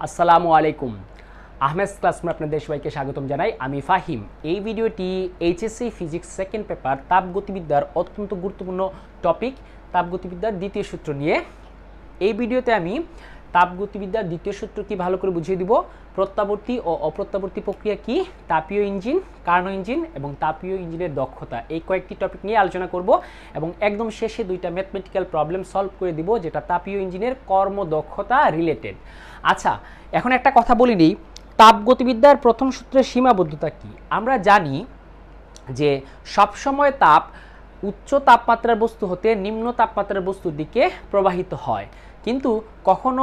আসসালামু আলাইকুম। আহমেদ ক্লাসরুমে আপনাদের সবাইকে স্বাগতম জানাই। আমি ফাহিম। এই ভিডিওটি এইচএসসি ফিজিক্স সেকেন্ড পেপার তাপগতিবিদ্যার অত্যন্ত গুরুত্বপূর্ণ টপিক তাপগতিবিদ্যার দ্বিতীয় সূত্র নিয়ে। এই ভিডিওতে আমি তাপগতিবিদ্যার দ্বিতীয় সূত্র কি ভালো করে বুঝিয়ে দিব, প্রত্যাবর্তী ও অপ্রত্যাবর্তী প্রক্রিয়া কি, তাপীয় ইঞ্জিন, কার্নো ইঞ্জিন এবং তাপীয় ইঞ্জিনের দক্ষতা, এই কয়েকটি টপিক নিয়ে আলোচনা করব এবং একদম শেষে দুইটা ম্যাথমেটিক্যাল প্রবলেম সলভ করে দিব যেটা তাপীয় ইঞ্জিনের কর্মদক্ষতা রিলেটেড। আচ্ছা, এখন একটা কথা বলি নিই, তাপগতিবিদ্যার প্রথম সূত্রের সীমাবদ্ধতা কি। আমরা জানি যে সবসময় তাপ উচ্চ তাপমাত্রার বস্তু হতে নিম্ন তাপমাত্রার বস্তুর দিকে প্রবাহিত হয়, কিন্তু কখনো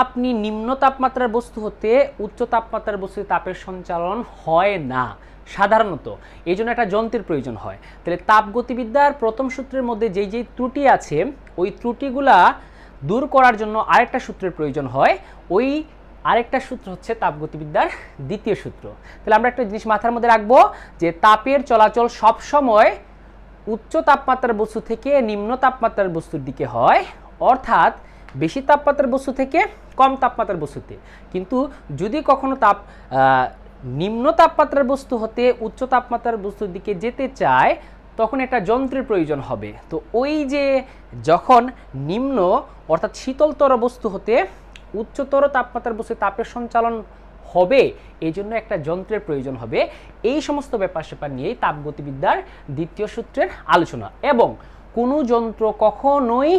আপনি নিম্ন তাপমাত্রার বস্তু হতে উচ্চ তাপমাত্রার বস্তুতে তাপের সঞ্চালন হয় না সাধারণত। এই জন্য একটা যন্ত্রের প্রয়োজন হয়। তাহলে তাপগতিবিদ্যার প্রথম সূত্রের মধ্যে যেই ত্রুটি আছে ওই ত্রুটিগুলা দূর করার জন্য আরেকটা সূত্রের প্রয়োজন হয়। ওই আরেকটা সূত্র হচ্ছে তাপগতিবিদ্যার দ্বিতীয় সূত্র। তাহলে আমরা একটা জিনিস মাথার মধ্যে রাখবো যে তাপের চলাচল সবসময় উচ্চ তাপমাত্রার বস্তু থেকে নিম্ন তাপমাত্রার বস্তুর দিকে হয়, অর্থাৎ বেশি তাপমাত্রার বস্তু থেকে কম তাপমাত্রার বস্তুতে। কিন্তু যদি কখনো নিম্ন তাপমাত্রার বস্তু হতে উচ্চ তাপমাত্রার বস্তুর দিকে যেতে চায় তখন একটা যন্ত্রের প্রয়োজন হবে। তো ওই যে যখন নিম্ন অর্থাৎ শীতলতর বস্তু হতে উচ্চতর তাপমাত্রার বস্তু তাপের সঞ্চালন হবে, এই জন্য একটা যন্ত্রের প্রয়োজন হবে। এই সমস্ত ব্যাপার স্যাপার নিয়েই তাপগতিবিদ্যার দ্বিতীয় সূত্রের আলোচনা। এবং কোনো যন্ত্র কখনোই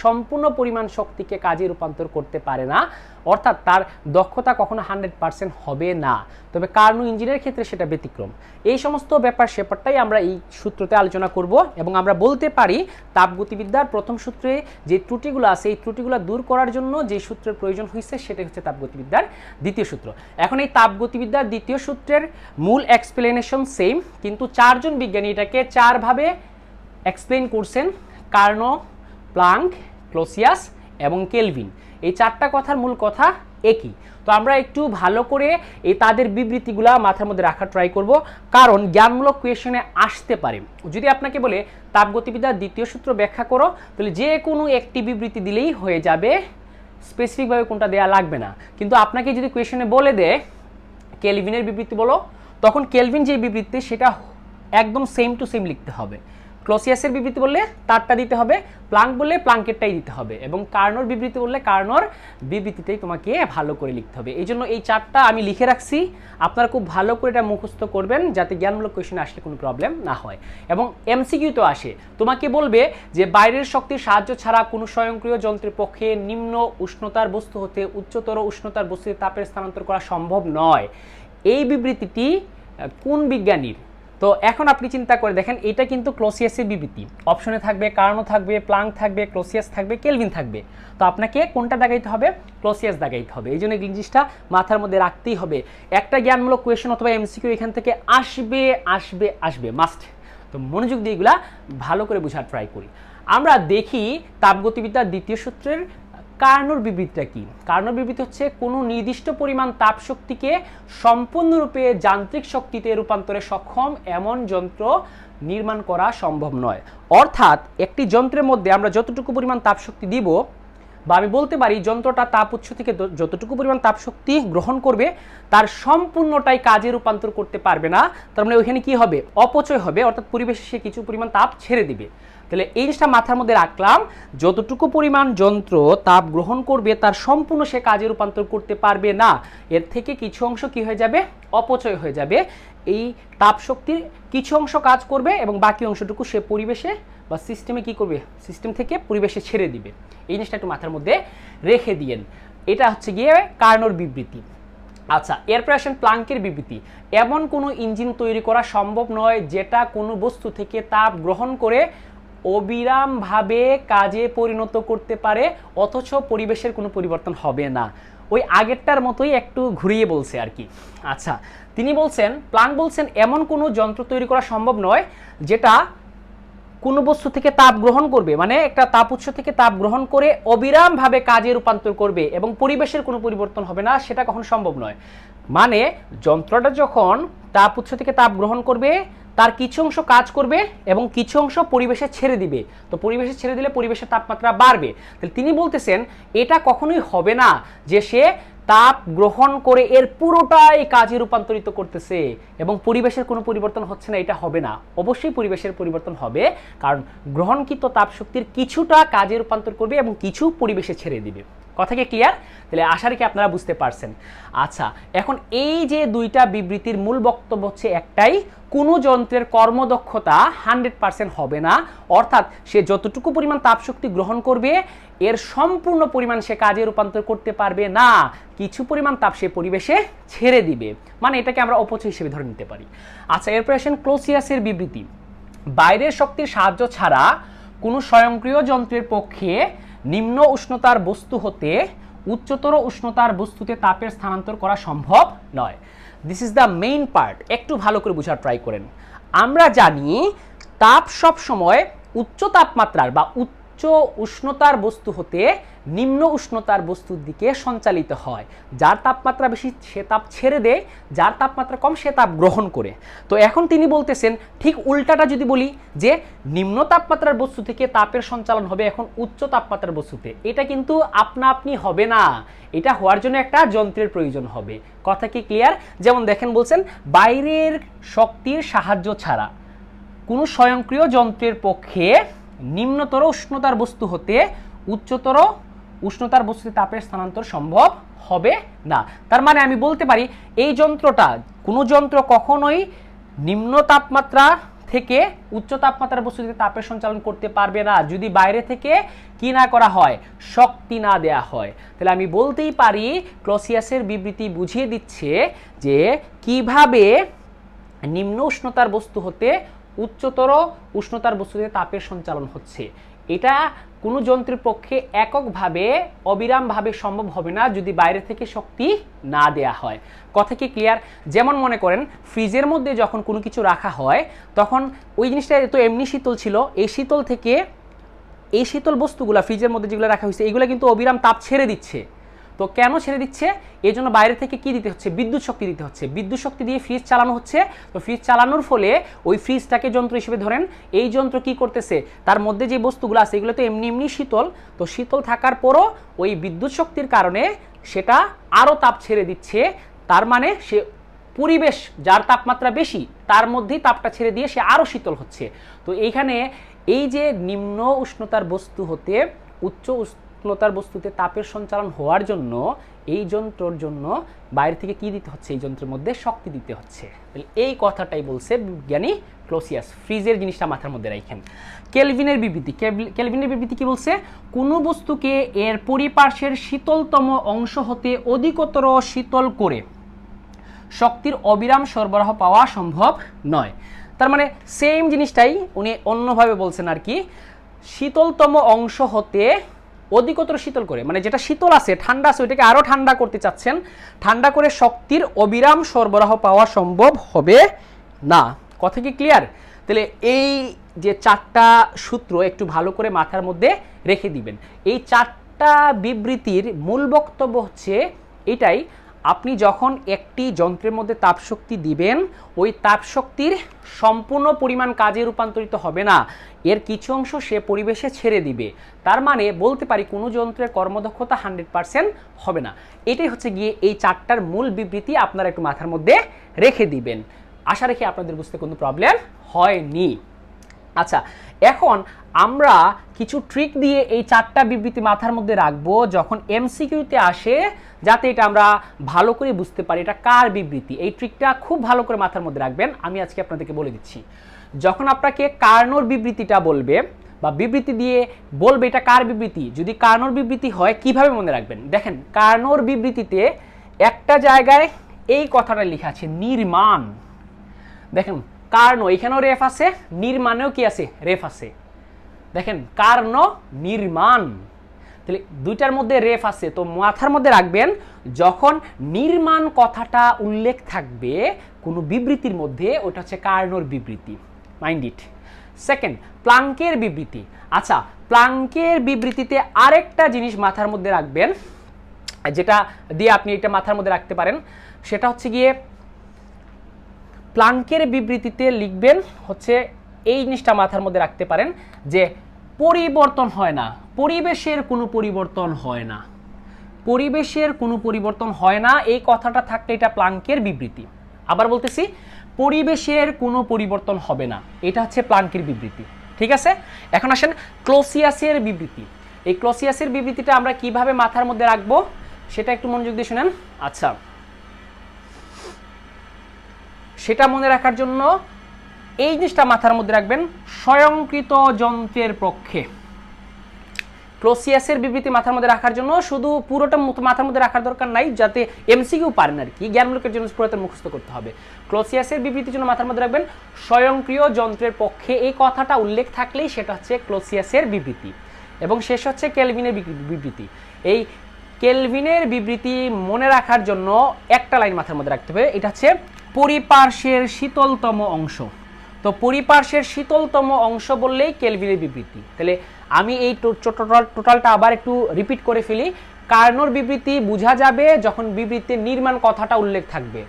সম্পূর্ণ পরিমাণ শক্তিকে কাজে রূপান্তর করতে পারে না, অর্থাৎ তার দক্ষতা কখনো 100% হবে না। তবে কার্নো ইঞ্জিনের ক্ষেত্রে সেটা ব্যতিক্রম। এই সমস্ত ব্যাপার স্যাপারটাই আমরা এই সূত্রতে আলোচনা করব এবং আমরা বলতে পারি তাপগতিবিদ্যার প্রথম সূত্রে যে ত্রুটিগুলো আছে এই ত্রুটিগুলো দূর করার জন্য যে সূত্রের প্রয়োজন হয়েছে সেটাই হচ্ছে তাপগতিবিদ্যার দ্বিতীয় সূত্র। এখন এই তাপগতিবিদ্যার দ্বিতীয় সূত্রের মূল এক্সপ্লেনেশন সেম, কিন্তু চারজন বিজ্ঞানী এটাকে চারভাবে এক্সপ্লেন করছেন: কার্নো, প্লাঙ্ক, ক্লোসিয়াস এবং কেলভিন। এই চারটা কথার মূল কথা একই। তো আমরা একটু ভালো করে এই তাদের বিবৃতিগুলা মাথার মধ্যে রাখার ট্রাই করব, কারণ জ্ঞানমূলক কোয়েশনে আসতে পারে। যদি আপনাকে বলে তাপগতিবিদ্যার দ্বিতীয় সূত্র ব্যাখ্যা করো, তাহলে যে কোনো একটি বিবৃতি দিলেই হয়ে যাবে, স্পেসিফিকভাবে কোনটা দেয়া লাগবে না। কিন্তু আপনাকে যদি কোয়েশনে বলে দেয় কেলভিনের বিবৃতি বলো, তখন কেলভিন যে বিবৃতি সেটা একদম সেম টু সেম লিখতে হবে। ক্লোসিয়াসের বিবৃতি বললে তারটা দিতে হবে, প্লাঙ্ক বললে প্লাঙ্কেরটাই দিতে হবে, এবং কার্নোর বিবৃতি বললে কার্নোর বিবৃতিটাই তোমাকে ভালো করে লিখতে হবে। এই জন্য এই চারটা আমি লিখে রাখছি, আপনারা খুব ভালো করে এটা মুখস্থ করবেন যাতে জ্ঞানমূলক কোয়েশনে আসলে কোনো প্রবলেম না হয়। এবং এমসিকিউ তো আসে, তোমাকে বলবে যে বাইরের শক্তির সাহায্য ছাড়া কোনো স্বয়ংক্রিয় যন্ত্রের পক্ষে নিম্ন উষ্ণতার বস্তু হতে উচ্চতর উষ্ণতার বস্তুতে তাপের স্থানান্তর করা সম্ভব নয়। এই বিবৃতিটি কোন বিজ্ঞানীর? তো এখন আপনি চিন্তা করে দেখেন, এটা কিন্তু ক্লোসিয়াসের বিবৃতি। অপশনে থাকবে কার্নো থাকবে, প্লাঙ্ক থাকবে, ক্লোসিয়াস থাকবে, কেলভিন থাকবে। তো আপনাকে কোনটা দাগাইতে হবে? ক্লোসিয়াস দাগাইতে হবে। এই জন্য এই জিনিসটা মাথার মধ্যে রাখতেই হবে। একটা জ্ঞানমূলক কোয়েশন অথবা এমসিকিউ এখান থেকে আসবে আসবে আসবে মাস্ট। তো মনোযোগ দিয়ে এগুলা ভালো করে বোঝার ট্রাই করি। আমরা দেখি তাপগতিবিদ্যার দ্বিতীয় সূত্রের কার্নোর বিবৃতিটা কি। কার্নোর বিবৃতি হচ্ছে কোনো নির্দিষ্ট পরিমাণ তাপ শক্তিকে সম্পূর্ণরূপে যান্ত্রিক শক্তিতে রূপান্তরে সক্ষম এমন যন্ত্র নির্মাণ করা সম্ভব নয়। অর্থাৎ একটি যন্ত্রের মধ্যে আমরা যতটুকু পরিমাণ তাপ শক্তি দিব, বা আমি বলতে পারি যন্ত্রটা তাপ উৎস থেকে যতটুকু পরিমাণ তাপ শক্তি গ্রহণ করবে তার সম্পূর্ণটাই কাজে রূপান্তর করতে পারবে না। তার মানে ওইখানে কি হবে? অপচয় হবে, অর্থাৎ পরিবেশে সে কিছু পরিমাণ তাপ ছেড়ে দিবে। তাহলে এই জিনিসটা মাথার মধ্যে রাখলাম, যতটুকু পরিমাণ যন্ত্র তাপ গ্রহণ করবে তার সম্পূর্ণ সে কাজে রূপান্তর করতে পারবে না, এর থেকে কিছু অংশ কি হয়ে যাবে? অপচয় হয়ে যাবে। এই তাপ শক্তির কিছু অংশ কাজ করবে এবং বাকি অংশটুকু সে পরিবেশে বা সিস্টেমে কি করবে? সিস্টেম থেকে পরিবেশে ছেড়ে দিবে। এই জিনিসটা একটু মাথার মধ্যে রেখে দিয়েন। এটা হচ্ছে গিয়ে কার্নোর বিবৃতি। আচ্ছা, এরপর আসেন প্লাঙ্কের বিবৃতি। এমন কোনো ইঞ্জিন তৈরি করা সম্ভব নয় যেটা কোনো বস্তু থেকে তাপ গ্রহণ করে অবিরামভাবে কাজে পরিণত করতে পারে অথচ পরিবেশের কোনো পরিবর্তন হবে না। ওই আগেরটার মতোই একটু ঘুরিয়ে বলছে আর কি। আচ্ছা, তিনি বলছেন, প্লাঙ্ক বলছেন এমন কোনো যন্ত্র তৈরি করা সম্ভব নয় যেটা কোনো বস্তু থেকে তাপ গ্রহণ করবে, মানে একটা তাপ উৎস থেকে তাপ গ্রহণ করে অবিরামভাবে কাজে রূপান্তর করবে এবং পরিবেশের কোনো পরিবর্তন হবে না, সেটা কখনো সম্ভব নয়। মানে যন্ত্রটা যখন তাপ উৎস থেকে তাপ গ্রহণ করবে, তার কিছু অংশ কাজ করবে এবং কিছু অংশ পরিবেশে ছেড়ে দিবে। তো পরিবেশে ছেড়ে দিলে পরিবেশের তাপমাত্রা বাড়বে। তাহলে তিনি বলতেছেন এটা কখনোই হবে না যে সে তাপ গ্রহণ করে এর পুরোটাই কাজে রূপান্তরিত করতেছে এবং পরিবেশের কোনো পরিবর্তন হচ্ছে না, এটা হবে না। অবশ্যই পরিবেশের পরিবর্তন হবে, কারণ গ্রহণকৃত তাপ শক্তির কিছুটা কাজে রূপান্তর করবে এবং কিছু পরিবেশে ছেড়ে দিবে। কথা কি ক্লিয়ার? তাহলে আশা রাখি আপনারা বুঝতে পারছেন। আচ্ছা, এখন এই যে দুইটা বিবৃতির মূল বক্তব্য হচ্ছে একটাই, কোনো যন্ত্রের কর্মদক্ষতা 100% হবে না, অর্থাৎ সে যতটুকু পরিমাণ তাপশক্তি গ্রহণ করবে এর সম্পূর্ণ পরিমাণ সে কাজে রূপান্তর করতে পারবে না, কিছু পরিমাণ তাপ সে পরিবেশে ছেড়ে দিবে। মানে এটাকে আমরা অপচয় হিসেবে ধরে নিতে পারি। আচ্ছা, এরপর আসেন ক্লোসিয়াসের বিবৃতি। বাইরের শক্তির সাহায্য ছাড়া কোনো স্বয়ংক্রিয় যন্ত্রের পক্ষে নিম্ন উষ্ণতার বস্তু হতে উচ্চতর উষ্ণতার বস্তুতে তাপের স্থানান্তর করা সম্ভব নয়। This is the main part. একটু ভালো করে বোঝার ট্রাই করেন। আমরা জানি তাপ সব সময় উচ্চ তাপমাত্রার বা উচ্চ উষ্ণতার বস্তু হতে নিম্ন উষ্ণতার বস্তুর দিকে সঞ্চালিত হয়। যার তাপমাত্রা বেশি সে তাপ ছেড়ে দেয়, যার তাপমাত্রা কম সে তাপ গ্রহণ করে। তো এখন তিনি বলতেছেন ঠিক উল্টাটা যদি বলি যে নিম্ন তাপমাত্রার বস্তু থেকে তাপের সঞ্চালন হবে এখন উচ্চ তাপমাত্রার বস্তুতে, এটা কিন্তু আপনা আপনি হবে না, এটা হওয়ার জন্য একটা যন্ত্রের প্রয়োজন হবে। কথা কি ক্লিয়ার? যেমন দেখেন বলছেন বাইরের শক্তির সাহায্য ছাড়া কোনো স্বয়ংক্রিয় যন্ত্রের পক্ষে নিম্নতর উষ্ণতার বস্তু হতে উচ্চতর উষ্ণতার বস্তুতে তাপের স্থানান্তর সম্ভব হবে না। তার মানে আমি বলতে পারি এই যন্ত্রটা, কোনো যন্ত্র কখনোই নিম্ন তাপমাত্রা থেকে উচ্চ তাপমাত্রার বস্তুতে তাপের সঞ্চালন করতে পারবে না যদি বাইরে থেকে কি না করা হয়, শক্তি না দেয়া হয়। তাহলে আমি বলতেই পারি ক্লোসিয়াসের বিবৃতি বুঝিয়ে দিচ্ছে যে কিভাবে নিম্ন উষ্ণতার বস্তু হতে উচ্চতর উষ্ণতার বস্তুতে তাপের সঞ্চালন হচ্ছে। এটা কোনো যন্ত্রের পক্ষে এককভাবে অবিরামভাবে সম্ভব হবে না যদি বাইরে থেকে শক্তি না দেয়া হয়। কথা কি ক্লিয়ার? যেমন মনে করেন ফ্রিজের মধ্যে যখন কোনো কিছু রাখা হয় তখন ওই জিনিসটা তো এমনি শীতল ছিল, এই শীতল থেকে এই শীতল বস্তুগুলো ফ্রিজের মধ্যে যেগুলো রাখা হয়েছে এগুলো কিন্তু অবিরাম তাপ ছেড়ে দিচ্ছে। তো কেন ছেড়ে দিচ্ছে? এই জন্য বাইরে থেকে কি দিতে হচ্ছে? বিদ্যুৎ শক্তি দিতে হচ্ছে। বিদ্যুৎ শক্তি দিয়ে ফ্রিজ চালানো হচ্ছে। তো ফ্রিজ চালানোর ফলে ওই ফ্রিজটাকে যন্ত্র হিসেবে ধরেন, এই যন্ত্র কি করতেছে, তার মধ্যে যে বস্তুগুলো আছে এগুলো তো এমনি এমনি শীতল, তো শীতল থাকার পরও ওই বিদ্যুৎ শক্তির কারণে সেটা আরও তাপ ছেড়ে দিচ্ছে। তার মানে সে পরিবেশ যার তাপমাত্রা বেশি তার মধ্যেই তাপটা ছেড়ে দিয়ে সে আরও শীতল হচ্ছে। তো এইখানে এই যে নিম্ন উষ্ণতার বস্তু হতে উচ্চ উষ্ণতার বস্তুতে তাপের সঞ্চালন হওয়ার জন্য এই যন্ত্রের জন্য বাইরে থেকে কি দিতে হচ্ছে, এই যন্ত্রের মধ্যে শক্তি দিতে হচ্ছে। এই কথাটাই বলছে বিজ্ঞানী ক্লোসিয়াস। ফ্রিজের জিনিসটা মাথার মধ্যে রাখেন। কেলভিনের বিবৃতি। কেলভিনের বিবৃতি কি বলছে? কোনো বস্তুকে এর পরিপার্শ্বের শীতলতম অংশ হতে অধিকতর শীতল করে শক্তির অবিরাম সরবরাহ পাওয়া সম্ভব নয়। তার মানে সেম জিনিসটাই উনি অন্যভাবে বলছেন আর কি। শীতলতম অংশ হতে অধিকতর শীতল করে, মানে যেটা শীতল আছে ঠান্ডা আছে ওইটাকে আরও ঠান্ডা করতে চাচ্ছেন, ঠান্ডা করে শক্তির অবিরাম সরবরাহ পাওয়া সম্ভব হবে না। কথা কি ক্লিয়ার? তাহলে এই যে চারটা সূত্র একটু ভালো করে মাথার মধ্যে রেখে দিবেন। এই চারটা বিবৃতির মূল বক্তব্য হচ্ছে এটাই, আপনি যখন একটি যন্ত্রের মধ্যে তাপশক্তি দিবেন ওই তাপশক্তির সম্পূর্ণ পরিমাণ কাজে রূপান্তরিত হবে না, এর কিছু অংশ সে পরিবেশে ছেড়ে দিবে। তার মানে বলতে পারি কোনো যন্ত্রের কর্মদক্ষতা 100% হবে না। এটাই হচ্ছে গিয়ে এই চারটার মূল বিবৃতি, আপনারা একটু মাথার মধ্যে রেখে দিবেন। আশা রাখি আপনাদের বুঝতে কোনো প্রবলেম হয়নি। আচ্ছা, এখন আমরা কিছু ট্রিক দিয়ে এই চারটা বিবৃতি মাথার মধ্যে রাখবো যখন এমসিকিউতে আসে, যাতে এটা আমরা ভালো করে বুঝতে পারি এটা কার বিবৃতি। এই ট্রিকটা খুব ভালো করে মাথার মধ্যে রাখবেন। আমি আজকে আপনাদেরকে বলে দিচ্ছি। যখন আপনাকে কার্নোর বিবৃতিটা বলবে বা বিবৃতি দিয়ে বলবে এটা কার বিবৃতি, যদি কার্নোর বিবৃতি হয় কিভাবে মনে রাখবেন? দেখেন কার্নোর বিবৃতিতে একটা জায়গায় এই কথাটা লেখা আছে নির্মাণ। দেখেন কার্নো এখানেও রেফ আছে, নির্মাণেও কি আছে? রেফ আছে। দেখেন কার্নো নির্মাণ, তাহলে দুইটার মধ্যে রেফ আছে। তো মাথার মধ্যে রাখবেন যখন নির্মাণ কথাটা উল্লেখ থাকবে কোনো বিবৃতির মধ্যে ওটা হচ্ছে কার্নোর বিবৃতি। Mind it. সেকেন্ড, প্লাঙ্কের বিবৃতি। আচ্ছা, প্লাঙ্কের বিবৃতিতে আরেকটা জিনিস মাথার মধ্যে রাখবেন, যেটা দিয়ে আপনি এটা মাথার মধ্যে রাখতে পারেন সেটা হচ্ছে গিয়ে প্লাঙ্কের বিবৃতিতে লিখবেন হচ্ছে এই জিনিসটা মাথার মধ্যে রাখতে পারেন যে পরিবর্তন হয় না, পরিবেশের কোনো পরিবর্তন হয় না, পরিবেশের কোনো পরিবর্তন হয় না, এই কথাটা থাকলে এটা প্লাঙ্কের বিবৃতি। আবার বলতেছি, পরিবেশের কোনো পরিবর্তন হবে না, এটা হচ্ছে প্লাঙ্কের বিবৃতি। ঠিক আছে, এখন আসেন ক্লোসিয়াসের বিবৃতি। এই ক্লোসিয়াসের বিবৃতিটা আমরা কিভাবে মাথার মধ্যে রাখবো সেটা একটু মনোযোগ দিয়ে শুনেন। আচ্ছা, সেটা মনে রাখার জন্য এই জিনিসটা মাথার মধ্যে রাখবেন, স্বয়ংক্রিয় যন্ত্রের পক্ষে। ক্লোসিয়াসের বিবৃতি মাথার মধ্যে রাখার জন্য শুধু পুরোটা মাথার মধ্যে রাখার দরকার নাই, যাতে এমসিকিউ পারেন আর কি, জ্ঞানমূলকের জন্য পুরোটা মুখস্থ করতে হবে। ক্লোসিয়াসের বিবৃতির জন্য মাথার মধ্যে রাখবেন স্বয়ংক্রিয় যন্ত্রের পক্ষে, এই কথাটা উল্লেখ থাকলেই সেটা হচ্ছে ক্লোসিয়াসের বিবৃতি। এবং শেষ হচ্ছে কেলভিনের বিবৃতি। এই কেলভিনের বিবৃতি মনে রাখার জন্য একটা লাইন মাথার মধ্যে রাখতে হবে, এটা হচ্ছে পরিপার্শ্বের শীতলতম অংশ। তো পরিপার্শ্বের শীতলতম অংশ বললেই কেলভিনের বিবৃতি। তাহলে আমি এই টোটালটা আবার একটু রিপিট করে ফেলি। কার্নোর বিবৃতি বোঝা যাবে যখন বিবৃতির নির্মাণ কথাটা উল্লেখ থাকবে।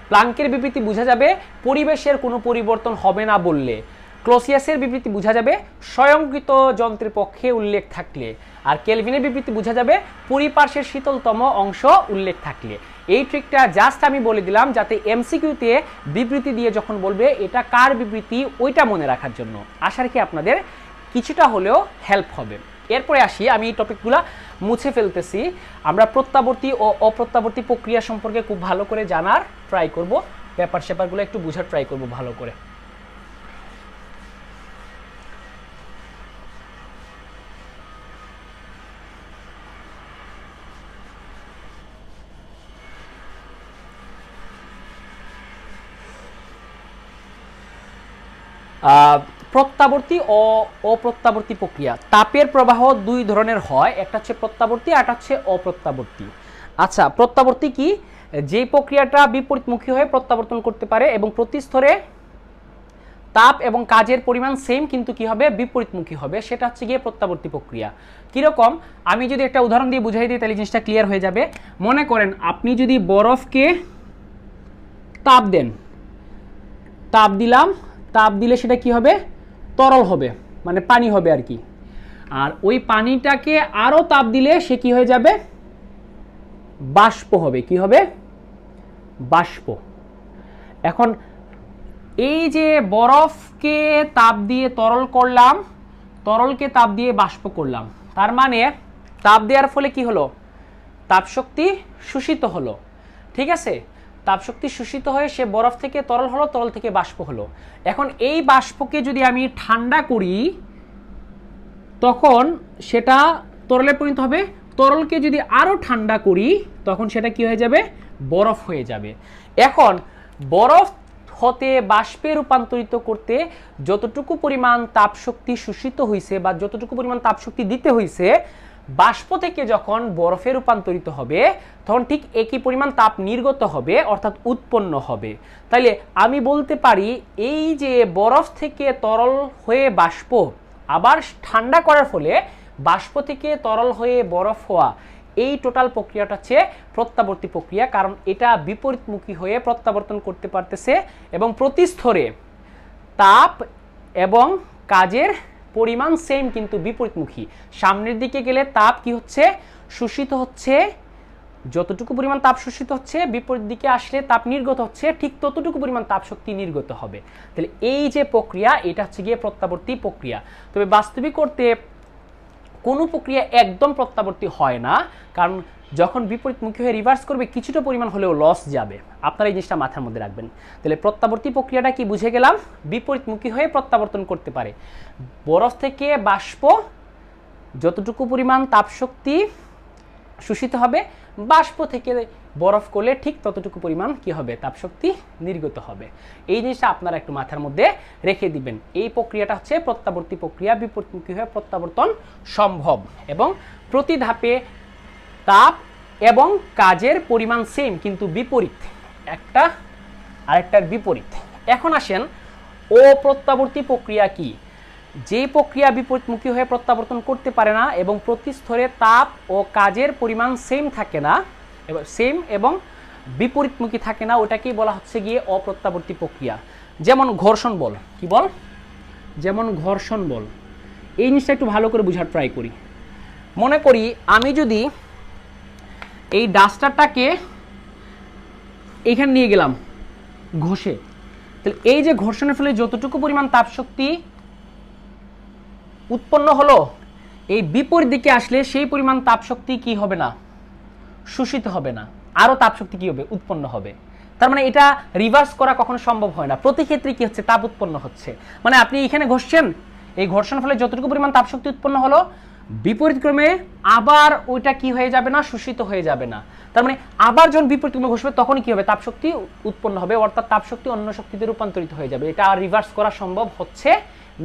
প্লাঙ্কের বিবৃতি বোঝা যাবে পরিবেশের কোনো পরিবর্তন হবে না বললে। ক্লোসিয়াসের বিবৃতি বোঝা যাবে স্বয়ংক্রিয় যন্ত্রের পক্ষে উল্লেখ থাকলে। আর কেলভিনের বিবৃতি বোঝা যাবে পরিপার্শ্বের শীতলতম অংশ উল্লেখ থাকলে। এই ট্রিকটা জাস্ট আমি বলে দিলাম যাতে এমসিকিউতে বিবৃতি দিয়ে যখন বলবে এটা কার বিবৃতি ওইটা মনে রাখার জন্য। আশা রাখি আপনাদের কিছুটা হলেও হেল্প হবে। এরপরে আসি, আমি এই টপিকগুলো মুছে ফেলতেছি। আমরা প্রত্যাবর্তী ও অপ্রত্যাবর্তী প্রক্রিয়া সম্পর্কে খুব ভালো করে জানার ট্রাই করব, ব্যাপার স্যাপারগুলো একটু বোঝার ট্রাই করব ভালো করে। প্রত্যাবর্তী ও অপ্রত্যাবর্তী প্রক্রিয়া। তাপের প্রবাহ দুই ধরনের হয়, একটা হচ্ছে প্রত্যাবর্তী আর একটা হচ্ছে অপ্রত্যাবর্তী। আচ্ছা, প্রত্যাবর্তী কি? যে প্রক্রিয়াটা বিপরীতমুখী হয়ে প্রত্যাবর্তন করতে পারে এবং প্রতি স্তরে তাপ এবং কাজের পরিমাণ সেম কিন্তু কি হবে, বিপরীতমুখী হবে, সেটা হচ্ছে গিয়ে প্রত্যাবর্তী প্রক্রিয়া। কিরকম, আমি যদি একটা উদাহরণ দিয়ে বুঝাই দিই তাহলে জিনিসটা ক্লিয়ার হয়ে যাবে। মনে করেন আপনি যদি বরফকে তাপ দেন, তাপ দিলাম, তাপ দিলে সেটা কি হবে, তরল হবে, মানে পানি হবে আর কি। আর ওই পানিটাকে আরো তাপ দিলে সে কি হয়ে যাবে, বাষ্প হবে। কি হবে, বাষ্প। এখন এই যে বরফকে তাপ দিয়ে তরল করলাম, তরলকে তাপ দিয়ে বাষ্প করলাম, তার মানে তাপ দেওয়ার ফলে কি হলো, তাপশক্তি শোষিত হলো। ঠিক আছে, তাপশক্তি শোষিত হয়ে সে বরফ থেকে তরল হলো, তরল থেকে বাষ্প হলো। এখন এই বাষ্পকে যদি আমি ঠান্ডা করি তখন সেটা তরলে পরিণত হবে। তরলকে যদি আরো ঠান্ডা করি তখন সেটা কি হয়ে যাবে, বরফ হয়ে যাবে। এখন বরফ হতে বাষ্পে রূপান্তরিত করতে যতটুকু পরিমাণ তাপশক্তি শোষিত হয়েছে বা যতটুকু পরিমাণ তাপশক্তি দিতে হয়েছে, বাষ্প থেকে যখন বরফে রূপান্তরিত হবে তখন ঠিক একই পরিমাণ তাপ নির্গত হবে, অর্থাৎ উৎপন্ন হবে। তাইলে আমি বলতে পারি এই যে বরফ থেকে তরল হয়ে বাষ্প, আবার ঠান্ডা করার ফলে বাষ্প থেকে তরল হয়ে বরফ হওয়া, এই টোটাল প্রক্রিয়াটা হচ্ছে প্রত্যাবর্তী প্রক্রিয়া, কারণ এটা বিপরীতমুখী হয়ে প্রত্যাবর্তন করতে পারতেছে এবং প্রতি স্তরে তাপ এবং কাজের পরিমাণ সেম কিন্তু বিপরীতমুখী। সামনের দিকে গেলে তাপ কি হচ্ছে, শোষিত হচ্ছে, যতটুকু পরিমাণ তাপ শোষিত হচ্ছে, বিপরীত দিকে আসলে তাপ নির্গত হচ্ছে, ঠিক ততটুকু পরিমাণ তাপ শক্তি নির্গত হবে। তাহলে এই যে প্রক্রিয়া, এটা হচ্ছে গিয়ে প্রত্যাবর্তী প্রক্রিয়া। তবে বাস্তবিক করতে কোনো প্রক্রিয়া একদম প্রত্যাবর্তী হয় না, কারণ যখন বিপরীতমুখী হয়ে রিভার্স করবে কিছুটা পরিমাণ হলেও লস যাবে। আপনারা এই জিনিসটা মাথার মধ্যে রাখবেন। তাহলে প্রত্যাবর্তী প্রক্রিয়াটা কি বুঝে গেলাম, বিপরীতমুখী হয়ে প্রত্যাবর্তন করতে পারে। বরফ থেকে বাষ্প যতটুকু পরিমাণ তাপশক্তি শোষিত হবে, বাষ্প থেকে বরফ করলে ঠিক ততটুকু পরিমাণ কি হবে, তাপশক্তি নির্গত হবে। এই জিনিসটা আপনারা একটু মাথার মধ্যে রেখে দিবেন। এই প্রক্রিয়াটা হচ্ছে প্রত্যাবর্তী প্রক্রিয়া, বিপরীতমুখী হয়ে প্রত্যাবর্তন সম্ভব এবং প্রতি ধাপে তাপ এবং কাজের পরিমাণ সেম কিন্তু বিপরীত, একটা আরেকটার বিপরীত। এখন আসেন অপ্রত্যাবর্তী প্রক্রিয়া কি। যে প্রক্রিয়া বিপরীতমুখী হয়ে প্রত্যাবর্তন করতে পারে না এবং প্রতি স্তরে তাপ ও কাজের পরিমাণ সেম থাকে না, সেম এবং বিপরীতমুখী থাকে না, ওটাকেই বলা হচ্ছে গিয়ে অপ্রত্যাবর্তী প্রক্রিয়া। যেমন ঘর্ষণ বল, কি বল? যেমন ঘর্ষণ বল। এই জিনিসটা একটু ভালো করে বোঝার ট্রাই করি। মনে করি আমি যদি এই ডাস্টারটাকে এইখানে নিয়ে গেলাম ঘষে, তাহলে এই যে ঘর্ষণের ফলে যতটুকু পরিমাণ তাপশক্তি উৎপন্ন হলো, এই বিপরীত দিকে আসলে সেই পরিমাণ তাপশক্তি কি হবে না, শোষিত হবে না, আরও তাপশক্তি কি হবে, উৎপন্ন হবে। তার মানে এটা রিভার্স করা কখনো সম্ভব হয় না, প্রতি ক্ষেত্রে কি হচ্ছে, তাপ উৎপন্ন হচ্ছে। মানে আপনি এখানে ঘষছেন, এই ঘর্ষণের ফলে যতটুকু পরিমাণ তাপশক্তি উৎপন্ন হলো, বিপরীতক্রমে আবার ওইটা কি হয়ে যাবে না, শোষিত হয়ে যাবে না। তার মানে আবার যখন বিপরীতক্রমে ঘষবে তখনই কি হবে, তাপশক্তি উৎপন্ন হবে, অর্থাৎ তাপশক্তি অন্য শক্তিতে রূপান্তরিত হয়ে যাবে। এটা আর রিভার্স করা সম্ভব হচ্ছে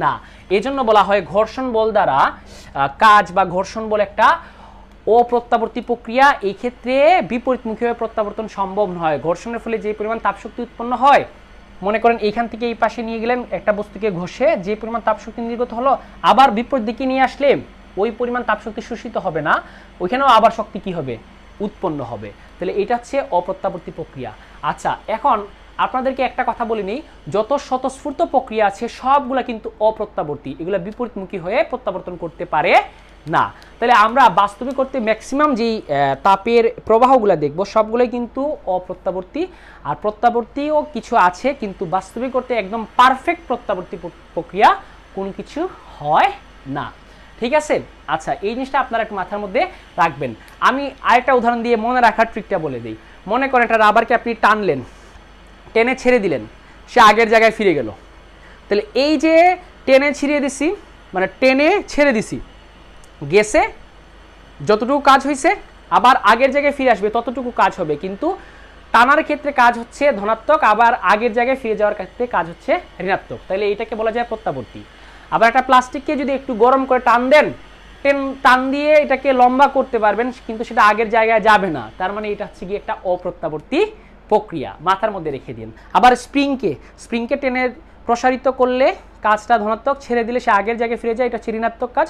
না। এজন্য বলা হয় ঘর্ষণ বল দ্বারা কাজ বা ঘর্ষণ বল একটা অপ্রত্যাবর্তী প্রক্রিয়া। এই ক্ষেত্রে বিপরীতমুখীভাবে প্রত্যাবর্তন সম্ভব নয়। ঘর্ষণের ফলে যে পরিমাণ তাপশক্তি উৎপন্ন হয়, মনে করেন এইখান থেকে এই পাশে নিয়ে গেলেন একটা বস্তুকে ঘষে, যে পরিমাণ তাপশক্তি নির্গত হলো, আবার বিপরীত দিকে নিয়ে আসলে ওই পরিমাণ তাপশক্তি শোষিত হবে না, ওইখানেও আবার শক্তি কি হবে, উৎপন্ন হবে। তাহলে এটা হচ্ছে অপ্রত্যাবর্তী প্রক্রিয়া। আচ্ছা, এখন আপনাদেরকে একটা কথা বলে নিই, যত স্বতঃস্ফূর্ত প্রক্রিয়া আছে সবগুলা কিন্তু অপ্রত্যাবর্তী, এগুলা বিপরীতমুখী হয়ে প্রত্যাবর্তন করতে পারে না। তাহলে আমরা বাস্তবিক করতে ম্যাক্সিমাম যেই তাপের প্রবাহগুলো দেখব সবগুলোই কিন্তু অপ্রত্যাবর্তী, আর প্রত্যাবর্তীও কিছু আছে, কিন্তু বাস্তবিক করতে একদম পারফেক্ট প্রত্যাবর্তী প্রক্রিয়া কোনো কিছু হয় না। ঠিক আছে? আচ্ছা, এই জিনিসটা আপনারা একটু মাথার মধ্যে রাখবেন। আমি আরেকটা উদাহরণ দিয়ে মনে রাখার ট্রিকটা বলে দিই। মনে করেন একটা রাবারকে আপনি টানলেন, টেনে ছেড়ে দিলেন, সে আগের জায়গায় ফিরে গেল। তাহলে এই যে টেনে ছিঁড়ে দিছি, মানে টেনে ছেড়ে দিছি, গেছে, যতটুকু কাজ হয়েছে আবার আগের জায়গায় ফিরে আসবে ততটুকু কাজ হবে, কিন্তু টানার ক্ষেত্রে কাজ হচ্ছে ধনাত্মক, আবার আগের জায়গায় ফিরে যাওয়ার ক্ষেত্রে কাজ হচ্ছে ঋণাত্মক। তাহলে এইটাকে বলা যায় প্রত্যাবর্তী। আবার একটা প্লাস্টিককে যদি একটু গরম করে টান দেন, টান দিয়ে এটাকে লম্বা করতে পারবেন, কিন্তু সেটা আগের জায়গায় যাবে না। তার মানে এটা হচ্ছে কি একটা অপ্রত্যাবর্তী প্রক্রিয়া, মাথার মধ্যে রেখে দিন। আবার স্প্রিংকে টেনে প্রসারিত করলে কাজটা ধনাত্মক, ছেড়ে দিলে সে আগের জায়গায় ফিরে যায়, এটা হচ্ছে ঋণাত্মক কাজ।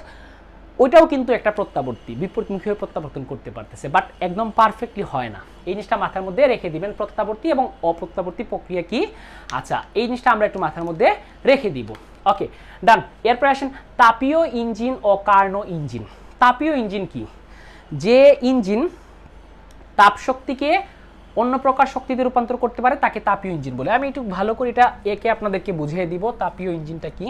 ওইটাও কিন্তু একটা প্রত্যাবর্তী, বিপরীতমুখী হয়ে প্রত্যাবর্তন করতে পারতেছে, বাট একদম পারফেক্টলি হয় না। এই জিনিসটা মাথার মধ্যে রেখে দিবেন, প্রত্যাবর্তী এবং অপ্রত্যাবর্তী প্রক্রিয়া কি। আচ্ছা, এই জিনিসটা আমরা একটু মাথার মধ্যে রেখে দিব। ওকে, ডান। এরপরে আসেন তাপীয় ইঞ্জিন ও কার্নো ইঞ্জিন। তাপীয় ইঞ্জিন কি? যে ইঞ্জিন তাপশক্তিকে অন্য প্রকার শক্তিতে রূপান্তর করতে পারে তাকে তাপীয় ইঞ্জিন বলে। আমি একটু ভালো করে এটা একে আপনাদেরকে বুঝিয়ে দিব, তাপীয় ইঞ্জিনটা কি।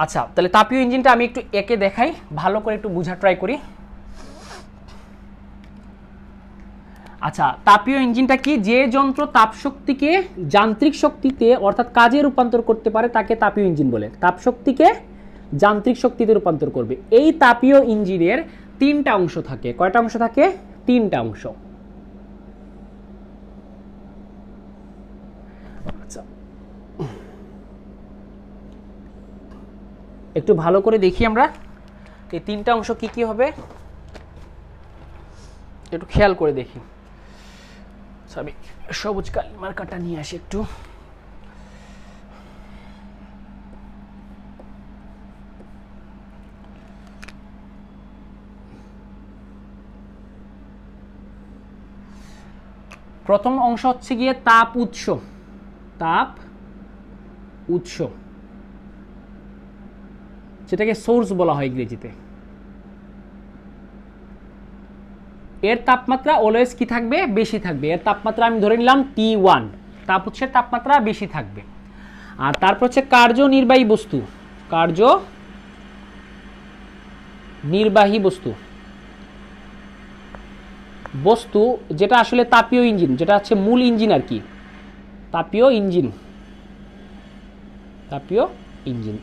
আচ্ছা, তাহলে তাপীয় ইঞ্জিনটা আমি একটু একে দেখাই, ভালো করে একটু বোঝার ট্রাই করি। আচ্ছা, তাপীয় ইঞ্জিনটা কি? যে যন্ত্র তাপশক্তিকে যান্ত্রিক শক্তিতে অর্থাৎ কাজে রূপান্তর করতে পারে তাকে তাপীয় ইঞ্জিন বলে। তাপশক্তিকে যান্ত্রিক শক্তিতে রূপান্তর করবে। এই তাপীয় ইঞ্জিনের তিনটা অংশ থাকে। কয়টা অংশ থাকে? তিনটা অংশ। আচ্ছা, একটু ভালো করে দেখি আমরা এই তিনটা অংশ কি কি হবে, একটু খেয়াল করে দেখি। আমি সবুজ কালি মার্কারটা নিয়ে আসি একটু। প্রথম অংশ হচ্ছে গিয়ে তাপ উৎস। তাপ উৎস, যেটাকে সোর্স বলা হয় ইংরেজিতে। এর তাপমাত্রা অলওয়েজ কি থাকবে? বেশি থাকবে। এর তাপমাত্রা আমি ধরে নিলাম T1, তাপ উৎসের তাপমাত্রা বেশি থাকবে। আর তারপর হচ্ছে কার্যনির্বাহী বস্তু। কার্যনির্বাহী বস্তু, বস্তু যেটা আসলে তাপীয় ইঞ্জিন, যেটা হচ্ছে মূল ইঞ্জিন আর কি, তাপীয় ইঞ্জিন। তাপীয় ইঞ্জিন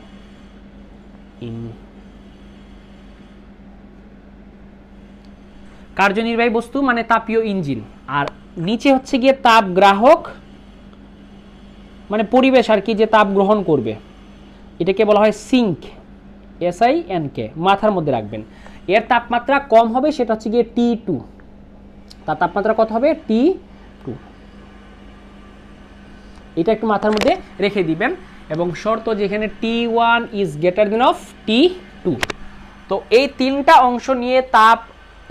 কার্যনির্বাহী বস্তু মানে তাপীয় ইঞ্জিন। আর নিচে হচ্ছে গিয়ে তাপ গ্রাহক, মানে পরিবেশ আর কি, যে তাপ গ্রহণ করবে। এটাকে বলা হয় সিঙ্ক, SINK, মাথার মধ্যে রাখবেন। এর তাপমাত্রা কম হবে, সেটা হচ্ছে গিয়ে T2, তার তাপমাত্রা কত হবে T2, এটা একটু মাথার মধ্যে রেখে দিবেন। এবং শর্ত যেখানে T1 is greater than of T2। তো এই তিনটা অংশ নিয়ে তাপ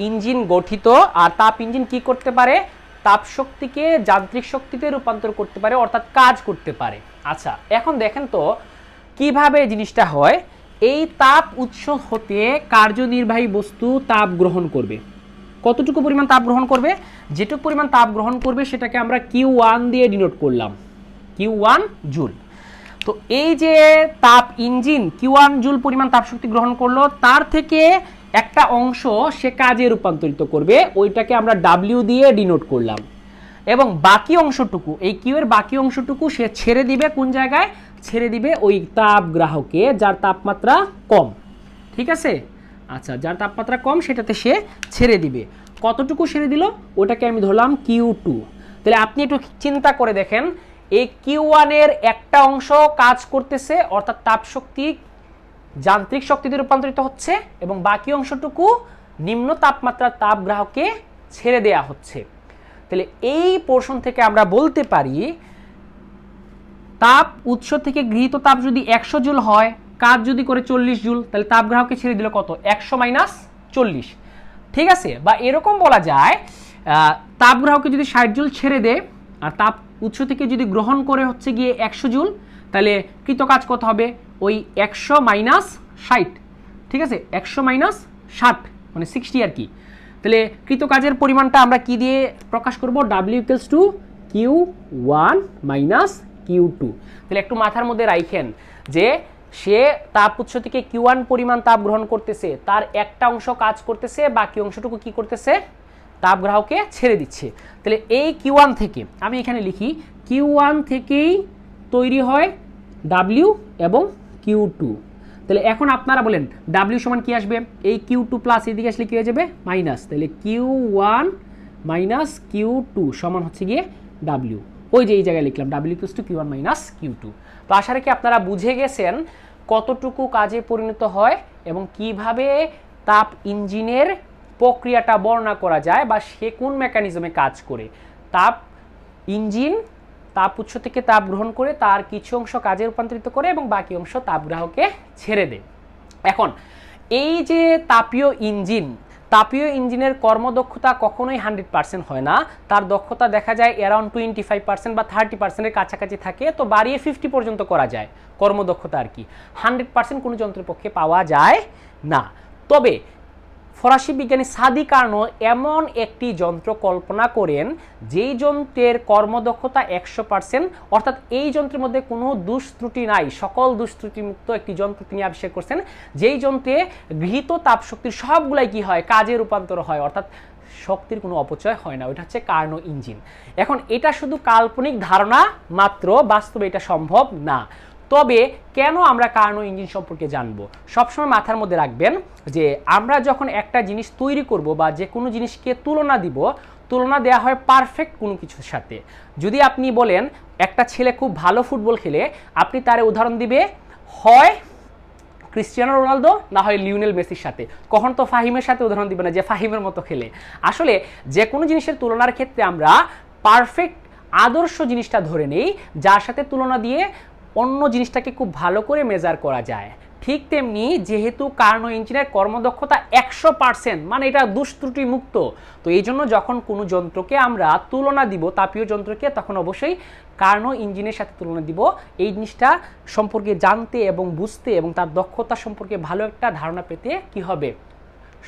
ইঞ্জিন গঠিত। আর তাপ ইঞ্জিন কি করতে পারে? তাপ শক্তিকে যান্ত্রিক শক্তিতে রূপান্তর করতে পারে, অর্থাৎ কাজ করতে পারে। আচ্ছা, এখন দেখেন তো কিভাবে জিনিসটা হয়। এই তাপ উৎস হতে কার্যনির্বাহী বস্তু তাপ গ্রহণ করবে। কতটুকু পরিমাণ তাপ গ্রহণ করবে? যেটুকু পরিমাণ তাপ গ্রহণ করবে সেটাকে আমরা Q1 দিয়ে ডিনোট করলাম, Q1 জুল। তো এই যে তাপ ইঞ্জিন Q1 জুল পরিমাণ তাপশক্তি গ্রহণ করলো, তার থেকে একটা অংশ সে কাজে রূপান্তরিত করবে, ওইটাকে আমরা W দিয়ে ডিনোট করলাম। এবং বাকি অংশটুকু, এই Q এর বাকি অংশটুকু সে ছেড়ে দিবে কোন জায়গায়? ছেড়ে দিবে ওই তাপ গ্রাহকে যার তাপমাত্রা কম। ঠিক আছে? আচ্ছা, যার তাপমাত্রা কম সেটাতে সে ছেড়ে দিবে। কতটুকু ছেড়ে দিল? ওটাকে আমি ধরলাম Q2। তাহলে আপনি একটু চিন্তা করে দেখেন, এই Q1 এর একটা অংশ কাজ করতেছে, অর্থাৎ তাপশক্তি যান্ত্রিক শক্তিতে রূপান্তরিত হচ্ছে, এবং বাকি অংশটুকু নিম্ন তাপমাত্রার তাপ গ্রাহকে ছেড়ে দেয়া হচ্ছে। তাহলে এই পোর্শন থেকে আমরা বলতে পারি তাপ উৎস থেকে গৃহীত তাপ যদি 100 জুল হয়, কাজ যদি করে 40 জুল, তাহলে তাপ গ্রাহকে ছেড়ে দিল কত? 100 মাইনাস 40। ঠিক আছে? বা এরকম বলা যায়, তাপ গ্রাহকে যদি 60 জুল ছেড়ে দেয় আর তাপ উৎস থেকে যদি গ্রহণ করে হচ্ছে গিয়ে 100 জুল, তাহলে কৃত কাজ কত হবে? ওই 100 মাইনাস 60। ঠিক আছে? 100 মাইনাস 60 মানে 60 আর কি। তাহলে কৃত কাজের পরিমাণটা আমরা কি দিয়ে প্রকাশ করব? W equals to Q1 minus Q2। তাহলে একটু মাথার মধ্যে রাখেন যে সে তাপ উৎস থেকে Q1 পরিমাণ তাপ গ্রহণ করতেছে, তার একটা অংশ কাজ করতেছে, বাকি অংশটুকু কি করতেছে? তাপ গ্রাহকে ছেড়ে দিচ্ছে। তাহলে এই Q1 থেকে আমি এখানে লিখি, Q1 থেকেই তৈরি হয় W এবং Q2। তাহলে এখন আপনারা বলেন W সমান কি আসবে? এই Q2 প্লাস এদিকে আসলে কি হয়ে যাবে? মাইনাস। তাহলে Q1 মাইনাস Q2 সমান হচ্ছে গিয়ে W। ওই যে এই জায়গায় লিখলাম W equals to Q1 minus Q2। তো আশা রাখি আপনারা বুঝে গেছেন কতটুকু কাজে পরিণত হয় এবং কিভাবে তাপ ইঞ্জিনের প্রক্রিয়াটা বর্ণনা করা যায় বা সে কোন মেকানিজমে কাজ করে। তাপ ইঞ্জিন তাপ উৎস থেকে তাপ গ্রহণ করে তার কিছু অংশ কাজে রূপান্তরিত করে এবং বাকি অংশ তাপ গ্রাহকে ছেড়ে দেয়। এখন এই যে তাপীয় ইঞ্জিনের কর্মদক্ষতা কখনোই 100% হয় না। তার দক্ষতা দেখা যায় অ্যারাউন্ড 25% বা 30%-এর কাছাকাছি থাকে, তো বাড়িয়ে 50 পর্যন্ত করা যায় কর্মদক্ষতা আর কি। 100% কোনো যন্ত্রের পক্ষে পাওয়া যায় না। তবে ফরাসি বিজ্ঞানী সাদি কার্নো এমন একটি যন্ত্র কল্পনা করেন যেই যন্ত্রের কর্মদক্ষতা 100%, অর্থাৎ এই যন্ত্রের মধ্যে কোনো দোষ ত্রুটি নাই, সকল দোষ ত্রুটিমুক্ত একটি যন্ত্র তিনি আবিষ্কার করছেন, যেই যন্ত্রে গৃহীত তাপশক্তির সবগুলাই কি হয়? কাজে রূপান্তর হয়, অর্থাৎ শক্তির কোনো অপচয় হয় না। ওইটা হচ্ছে কার্নো ইঞ্জিন। এখন এটা শুধু কাল্পনিক ধারণা মাত্র, বাস্তবে এটা সম্ভব না। তবে কেন আমরা কার্নো ইঞ্জিন সম্পর্কে জানবো? সবসময় মাথার মধ্যে রাখবেন যে আমরা যখন একটা জিনিস তৈরি করব বা যে কোনো জিনিসকে তুলনা দেওয়া হয় পারফেক্ট কোনো কিছুর সাথে। যদি আপনি বলেন একটা ছেলে খুব ভালো ফুটবল খেলে, আপনি তার উদাহরণ দিবে হয় ক্রিস্টিয়ানো রোনালদো না হয় লিওনেল মেসির সাথে। কখন তো ফাহিমের সাথে উদাহরণ দিবে না যে ফাহিমের মতো খেলে। আসলে যে কোনো জিনিসের তুলনার ক্ষেত্রে আমরা পারফেক্ট আদর্শ জিনিসটা ধরে নেই, যার সাথে তুলনা দিয়ে অন্য জিনিসটাকে খুব ভালো করে মেজার করা যায়। ঠিক তেমনি যেহেতু কার্নো ইঞ্জিনের কর্মদক্ষতা 100%, মানে এটা দোষ ত্রুটি মুক্ত, তো এই জন্য যখন কোনো যন্ত্রকে আমরা তুলনা দিব, তাপীয় যন্ত্রকে, তখন অবশ্যই কার্নো ইঞ্জিনের সাথে তুলনা দিব। এই জিনিসটা সম্পর্কে জানতে এবং বুঝতে এবং তার দক্ষতা সম্পর্কে ভালো একটা ধারণা পেতে কি হবে?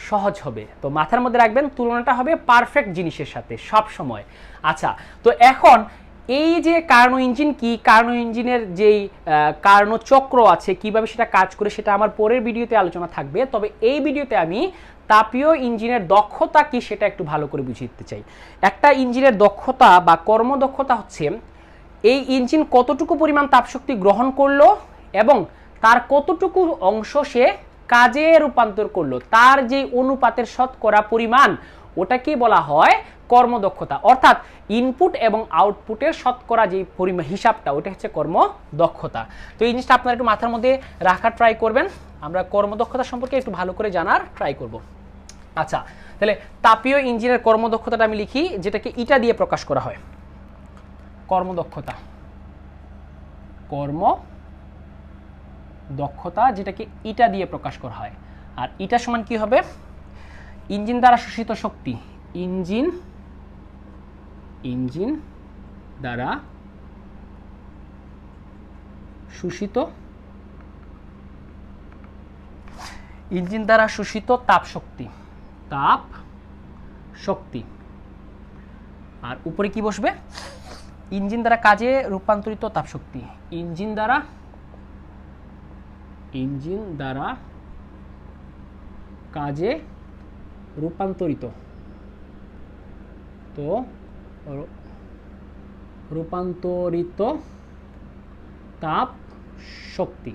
সহজ হবে। তো মাথার মধ্যে রাখবেন তুলনাটা হবে পারফেক্ট জিনিসের সাথে সব সময়। আচ্ছা, তো এখন এই যে কার্নো ইঞ্জিন কি, কার্নো ইঞ্জিনের যেই কার্নো চক্র আছে কিভাবে সেটা কাজ করে, সেটা আমার পরের ভিডিওতে আলোচনা থাকবে। তবে এই ভিডিওতে আমি তাপীয় ইঞ্জিনের দক্ষতা কি সেটা একটু ভালো করে বুঝিয়ে দিতে চাই। একটা ইঞ্জিনের দক্ষতা বা কর্মদক্ষতা হচ্ছে এই ইঞ্জিন কতটুকু পরিমাণ তাপশক্তি গ্রহণ করলো এবং তার কতটুকু অংশ সে কাজে রূপান্তর করলো, তার যে অনুপাতের শতকরা পরিমাণ, ওটাকেই বলা হয় কর্মদক্ষতা। অর্থাৎ ইনপুট এবং আউটপুটের শতকরা যে পরিমাণ হিসাবটা, ওটা হচ্ছে কর্মদক্ষতা। তো এই জিনিসটা আপনারা একটু মাথার মধ্যে রাখার ট্রাই করবেন। আমরা কর্মদক্ষতা সম্পর্কে একটু ভালো করে জানার ট্রাই করব। আচ্ছা, তাহলে তাপীয় ইঞ্জিনের কর্মদক্ষতাটা আমি লিখি, যেটাকে ইটা দিয়ে প্রকাশ করা হয়। কর্মদক্ষতা, কর্মদক্ষতা যেটাকে ইটা দিয়ে প্রকাশ করা হয়। আর ইটা সমান কি হবে? ইঞ্জিন দ্বারা শোষিত শক্তি, ইঞ্জিন দ্বারা শোষিত তাপ শক্তি। আর উপরে কি বসবে? ইঞ্জিন দ্বারা কাজে রূপান্তরিত তাপ শক্তি, ইঞ্জিন দ্বারা কাজে রূপান্তরিত তাপ শক্তি।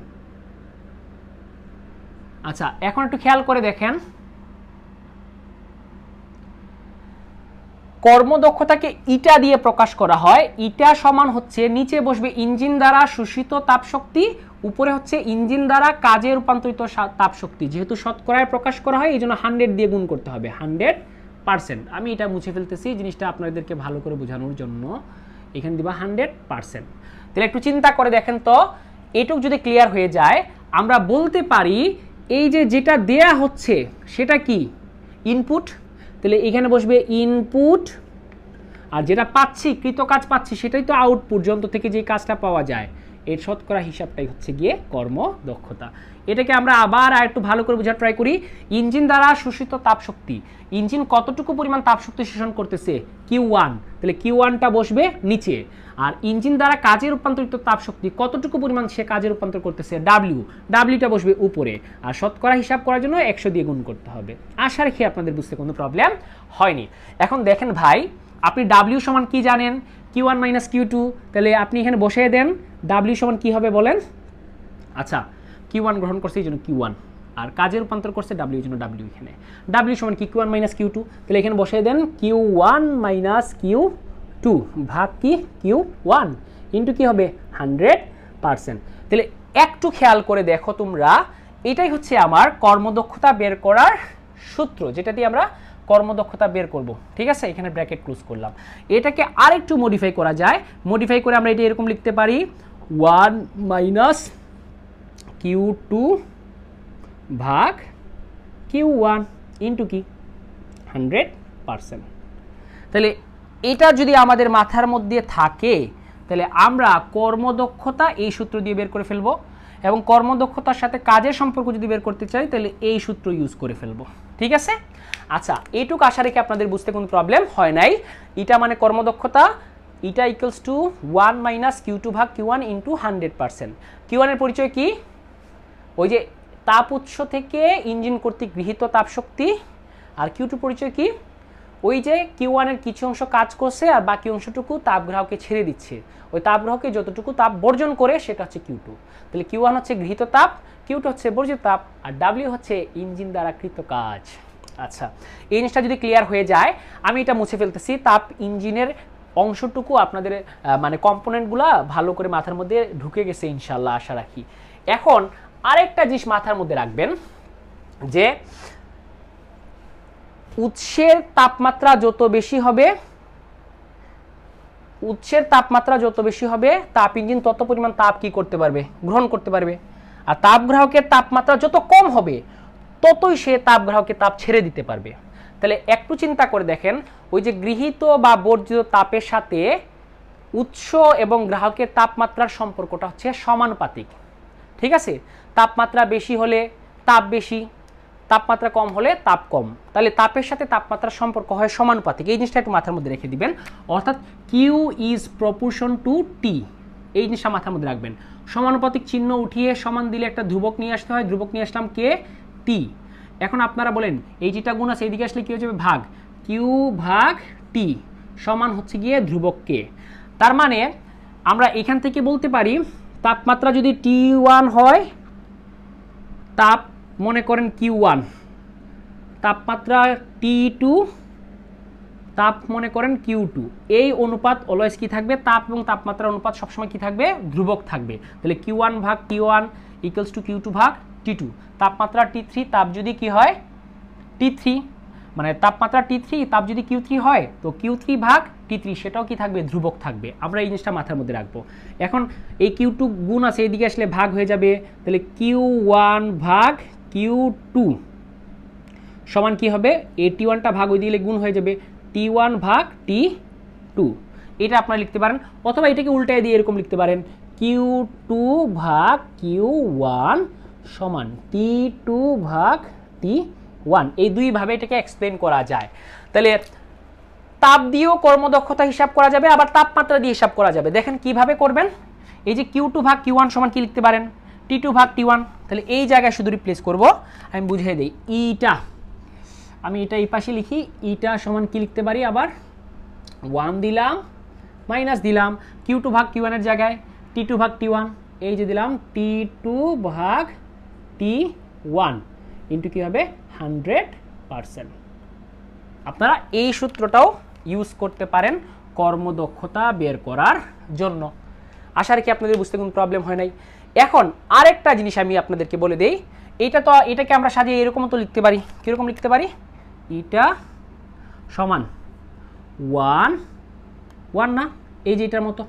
আচ্ছা, এখন একটু খেয়াল করে দেখেন, কর্মদক্ষতাকে ইটা দিয়ে প্রকাশ করা হয়। ইটা সমান হচ্ছে, নিচে বসবে ইঞ্জিন দ্বারা শোষিত তাপ শক্তি, উপরে হচ্ছে ইঞ্জিন দ্বারা কাজে রূপান্তরিত তাপ শক্তি। যেহেতু শতকরায় প্রকাশ করা হয়, এই জন্য 100 দিয়ে গুণ করতে হবে, 100%। আমি এটা মুছে ফেলতেছি জিনিসটা আপনাদেরকে ভালো করে বোঝানোর জন্য। এখানে দিবা 100%। তাহলে একটু চিন্তা করে দেখেন তো, এটুক যদি ক্লিয়ার হয়ে যায়, আমরা বলতে পারি এই যে যেটা দেয়া হচ্ছে সেটা কি? ইনপুট। তাহলে এখানে বসবে ইনপুট, আর যেটা পাচ্ছি, কৃতকাজ পাচ্ছি, সেটাই তো আউটপুট, যন্ত্র থেকে যে কাজটা পাওয়া যায়। এর শতকরা হিসাবটাই হচ্ছে গিয়ে কর্মদক্ষতা। এটাকে আমরা আবার একটু ভালো করে বোঝার ট্রাই করি। ইঞ্জিন দ্বারা শোষিত তাপ শক্তি, ইঞ্জিন কতটুকু পরিমাণ তাপ শক্তি শোষণ করতেছে? Q1। তাহলে Q1টা বসবে নিচে। আর ইঞ্জিন দ্বারা কাজে রূপান্তরিত তাপ শক্তি কতটুকু পরিমাণ সে কাজে রূপান্তর করতেছে? Wটা বসবে উপরে। আর শতকরা হিসাব করার জন্য 100 দিয়ে গুণ করতে হবে। আশা রাখি আপনাদের বুঝতে কোনো প্রবলেম হয়নি। এখন দেখেন ভাই, আপনি W সমান কি জানেন? Q1 minus Q2। তাহলে আপনি এখানে বসিয়ে দেন W সমান কি হবে বলেন? আচ্ছা, Q1 গ্রহণ করছে, এই জন্য Q1, আর কাজে রূপান্তর করছে W, এই জন্য W। এখানে W সমান কি? Q1 minus Q2। তাহলে এখানে বসিয়ে দেন Q1 মাইনাস Q2 ভাগ কি? Q1 ইন্টু কি হবে? 100%। তাহলে একটু খেয়াল করে দেখো তোমরা, এটাই হচ্ছে আমার কর্মদক্ষতা বের করার সূত্র, যেটা দিয়ে আমরা কর্মদক্ষতা বের করব। ঠিক আছে, এখানে ব্র্যাকেট ক্লোজ করলাম। এটাকে আরেকটু মডিফাই করা যায়। মডিফাই করে আমরা এটা এরকম লিখতে পারি, 1 মাইনাস Q2 ভাগ Q1 ইন্টু কি? 100%। তাহলে এটা যদি আমাদের মাথার মধ্যে থাকে, তাহলে আমরা কর্মদক্ষতা এই সূত্র দিয়ে বের করে ফেলবো, এবং কর্মদক্ষতার সাথে কাজের সম্পর্ক যদি বের করতে চাই, তাহলে এই সূত্র ইউজ করে ফেলবো। ঠিক আছে? আচ্ছা, এইটুকু আশা রেখে আপনাদের বুঝতে কোনো প্রবলেম হয় নাই। এটা মানে কর্মদক্ষতা, এটা ইকুয়ালস টু 1 মাইনাস Q2 ভাগ Q1 ইন্টু 100%। Q1 এর পরিচয় কি? ওই যে তাপ উৎস থেকে ইঞ্জিন কর্তৃক গৃহীত তাপ শক্তি। আর Q2 পরিচয় কি? ওই যে Q1 এর কিছু অংশ কাজ করছে আর বাকি অংশটুকু তাপগ্রাহকে ছেড়ে দিচ্ছে। ওই তাপগ্রাহকে যতটুকু তাপ বর্জন করে সেটা হচ্ছে Q2। তাহলে Q1 হচ্ছে গৃহীত তাপ, Q2 হচ্ছে বর্জিত তাপ, আর W হচ্ছে ইঞ্জিন দ্বারা কৃত কাজ। আচ্ছা, এই জিনিসটা যদি ক্লিয়ার হয়ে যায়, আমি এটা মুছে ফেলতেছি। তাপ ইঞ্জিনের অংশটুকু আপনাদের মানে কম্পোনেন্টগুলো ভালো করে মাথার মধ্যে ঢুকে গেছে ইনশাল্লাহ, আশা রাখি। এখন আরেকটা জিনিস মাথার মধ্যে রাখবেন, যে উৎসের তাপমাত্রা যত বেশি হবে, তাপ ইঞ্জিন তত পরিমাণ তাপ কি করতে পারবে? গ্রহণ করতে পারবে। আর তাপগ্রাহকের তাপমাত্রা যত কম হবে, ততই সে তাপগ্রাহকে তাপ ছেড়ে দিতে পারবে। তাহলে একটু চিন্তা করে দেখেন, ওই যে গৃহীত বা বর্জিত তাপের সাথে উৎস এবং গ্রাহকের তাপমাত্রার সম্পর্কটা হচ্ছে সমানুপাতিক। ঠিক আছে? তাপমাত্রা বেশি হলে তাপ বেশি, তাপমাত্রা কম হলে তাপ কম। তাহলে তাপের সাথে তাপমাত্রার সম্পর্ক হয় সমানুপাতিক। এই জিনিসটা একটু মাথার মধ্যে রেখে দিবেন। অর্থাৎ Q is proportion two T, এই জিনিসটা মাথার মধ্যে রাখবেন। সমানুপাতিক চিহ্ন উঠিয়ে সমান দিলে একটা ধ্রুবক নিয়ে আসতে হয়। ধ্রুবক নিয়ে আসলাম কে? T। এখন আপনারা বলেন, এই যেটা গুণ আছে এইদিকে আসলে কি হয়ে যাবে? ভাগ। Q ভাগ T সমান হচ্ছে গিয়ে ধ্রুবক K। তার মানে আমরা এখান থেকে বলতে পারি, তাপমাত্রা যদি T1 হয়, তাপ মনে করেন Q1, তাপমাত্রা T2 তাপ মনে করেন Q2, এই অনুপাত অলওয়েজ কি থাকবে, তাপ এবং তাপমাত্রার অনুপাত সবসময় কি থাকবে, ধ্রুবক থাকবে। তাহলে Q1 ভাগ T1 ইকুয়ালস টু Q2 ভাগ T2। তাপমাত্রা T3, তাপ যদি কি হয় T3, মানে তাপমাত্রা T3, তাপ যদি Q3 হয় তো Q3 ভাগ T3 সেটাও কি থাকবে, ধ্রুবক থাকবে। আমরা এই জিনিসটা মাথার মধ্যে রাখবো। এখন এই Q2 গুণ আছে, এইদিকে আসলে ভাগ হয়ে যাবে, তাহলে Q1 ভাগ Q2 সমান কি হবে, এই T1টা ভাগ ওই দিকে গুণ হয়ে যাবে T1 ভাগ T2। এটা আপনারা লিখতে পারেন, অথবা এটাকে উল্টায় দিয়ে এরকম লিখতে পারেন Q2 ভাগ Q1 সমান T2 ভাগ T1। এই দুইভাবে এটাকে এক্সপ্লেন করা যায়। তাহলে তাপ দিয়েও কর্মদক্ষতা হিসাব করা যাবে, আবার তাপমাত্রা দিয়ে হিসাব করা যাবে। দেখেন কিভাবে করবেন। এই যে Q2 ভাগ Q1 সমান কি লিখতে পারেন, T2 ভাগ T1। তাহলে এই জায়গায় শুধু রিপ্লেস করব, আমি বুঝিয়ে দিই। ইটা আমি এটা এই পাশে লিখি, ইটা সমান কি লিখতে পারি, আবার 1 দিলাম মাইনাস দিলাম Q2 ভাগ Q1 এর জায়গায় T2 ভাগ T1, এই যে দিলাম T2 ভাগ T1 ইন্টু কি হবে 100%। আপনারা এই সূত্রটাও ইউজ করতে পারেন কর্মদক্ষতা বের করার জন্য। আশা রাখি আপনাদের বুঝতে কোনো প্রবলেম হয় নাই। এখন আরেকটা জিনিস আমি আপনাদেরকে বলে দেই, এটাকে আমরা সাজিয়ে এরকম তো লিখতে পারি। কীরকম লিখতে পারি, এটা সমান 1 না, এই যে এটার মতো,